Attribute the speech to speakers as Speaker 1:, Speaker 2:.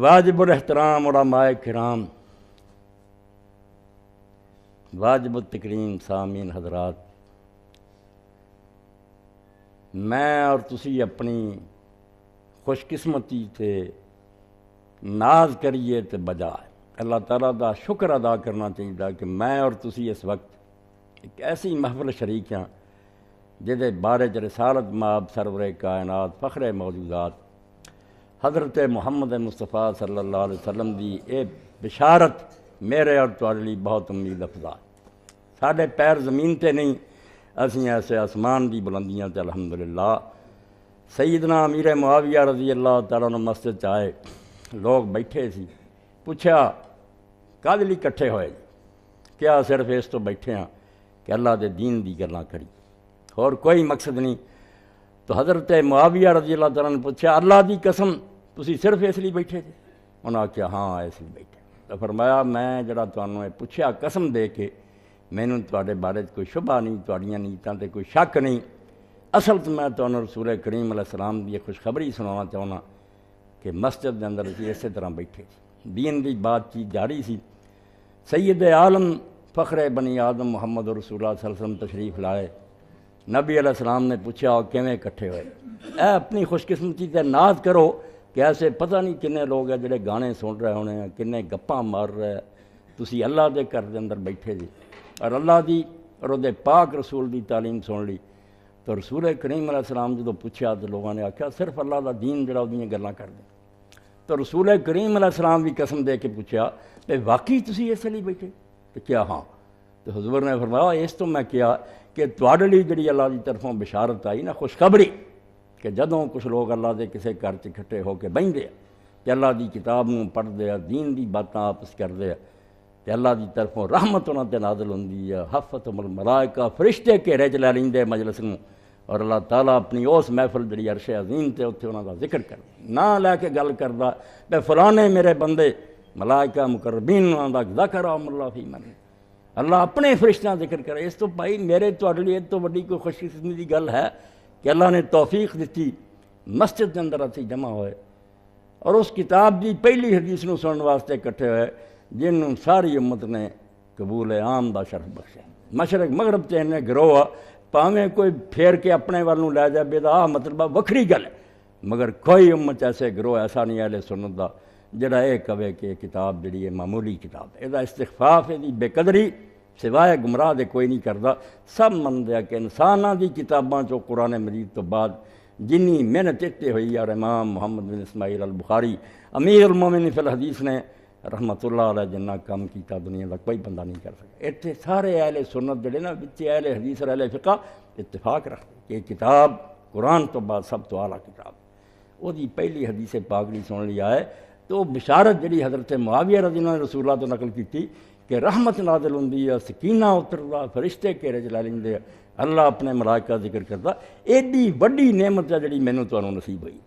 Speaker 1: واجب الاحترام علماء کرام، واجب التکریم سامعین حضرات، میں اور تسی اپنی خوش قسمتی تے ناز کریے تے بجائے اللہ تعالیٰ دا شکر ادا کرنا چاہیے کہ میں اور تسی اس وقت ایک ایسی محفل شریک ہیں جہدے بارے رسالت مآب سرور کائنات فخر موجودات حضرت محمد مصطفیٰ صلی اللہ علیہ وسلم دی اے بشارت میرے اور تواڈے لیے بہت امید افزا۔ ساڈے پیر زمین تے نہیں، اسی ایسے آسمان دی بلندیاں تے الحمدللہ۔ سیدنا امیر معاویہ رضی اللہ تعالیٰ عنہ مسجد چ آئے، لوگ بیٹھے سی، پوچھا کدے لئی کٹھے ہوئے جی؟ کیا صرف اس تو بیٹھے ہیں کہ اللہ دے دین دی گلاں کری، اور کوئی مقصد نہیں۔ تو حضرت معاویہ رضی اللہ تعالیٰ نے پوچھا اللہ دی قسم تسی صرف اس لیے بیٹھے جی؟ انہوں نے کہا ہاں اس لیے بیٹھے۔ تو فرمایا میں جڑا تانوں پوچھا قسم دے کے مینوں تواڈے بارے کوئی شبہ نہیں، تواڈیاں نیتاں تے کوئی شک نہیں، اصل تو میں تانوں رسول کریم علیہ السلام دی خوشخبری سنانا چاہنا کہ مسجد دے اندر اسی اسی طرح بیٹھے سی، دین دی بات چیت جاری سی۔ سید عالم فخر بنی آدم محمد رسول اللہ صلی اللہ علیہ وسلم تشریف لائے، نبی علیہ السلام نے پوچھا کیویں کٹھے ہوئے؟ اے اپنی خوش قسمتی تے ناز کرو کہ ایسے پتہ نہیں کنے لوگ ہیں جڑے گانے سن رہے ہونے ہیں، کنے گپاں مار رہے، تسی اللہ دے گھر دے اندر بیٹھے جی اور اللہ دی اور دے پاک رسول دی تعلیم سن لی۔ تو رسول کریم علیہ السلام جدوں پوچھا تو لوگوں نے آکھیا صرف اللہ دا دین جڑا اودیاں گلاں کر دے۔ تو رسول کریم علیہ السلام بھی قسم دے کے پوچھا کہ واقعی تسی اس لیے بیٹھے؟ تو کیا ہاں؟ تو حضور نے فرمایا اس تو میں کیا کہ تواڈے لیے جڑی اللہ دی طرفوں بشارت آئی نا خوشخبری کہ جدوں کچھ لوگ اللہ دے کسے گھر چ اکٹھے ہو کے بہندے کہ اللہ دی کتاب نوں پڑھدے آ، دین دی باتاں آپس کردے آ تے اللہ دی طرفوں رحمت انہاں تے نازل ہوندی ہے، حفتہم الملائکہ فرشتے گھیرے چ لے لیندے مجلس نوں، اور اللہ تعالیٰ اپنی اس محفل جڑی عرش عظیم تے اتھے انہاں دا ذکر کردا، نہ لے کے گل کردا تے فلانے میرے بندے ملائکہ مقربین انہاں دا ذکرہم اللہ فی من، اللہ اپنے فرشتیاں ذکر کرے۔ اس تو بھائی میرے تواڈے لیے تو وڈی کوئی خوش قسمتی دی گل ہے کہ اللہ نے توفیق دتی مسجد کے اندر اسی جمع ہوئے اور اس کتاب دی پہلی حدیث نو سنن واسطے اکٹھے ہوئے جنوں ساری امت نے قبول عام دا شرف بخشا۔ مشرق مغرب تے انہیں گروہ پاویں کوئی پھیر کے اپنے والوں لے جائے بے دا مطلب وکھری گل ہے، مگر کوئی امت ایسے گروہ ایسا نہیں اہل سنت دا جڑا یہ کہے کہ کتاب جڑی ہے معمولی کتاب ہے، یہ استخفاف ہے بے قدری سوائے گمراہ دے کوئی نہیں کردا۔ سب منتے کہ انساناں دی کتاباں چوں قرآن مجید تو بعد جنی محنت اتنے ہوئی اور امام محمد بن اسماعیل البخاری امیر المومنین فی الحدیث نے رحمت اللہ علیہ جنہ کام کیتا دنیا دا کوئی بندہ نہیں کر سکتا۔ اتنے سارے اہل سنت جڑے نا وچ اہل حدیث اور اہل فقہ اتفاق رکھتے کہ کتاب قرآن تو بعد سب تو اعلیٰ کتاب، وہ دی پہلی حدیث پاک نہیں سن لی آئے تو بشارت جڑی حضرت معاویہ رضی اللہ عنہ نے رسول اللہ تو نقل کی کہ رحمت نازل ہوندی ہے، سکینہ اتردا، فرشتے گھیرے چ لے لیندے، اللہ اپنے ملائکہ ذکر کردا۔ ایڈی وڈی نعمت ہے جڑی مینوں تانوں نصیب ہوئی۔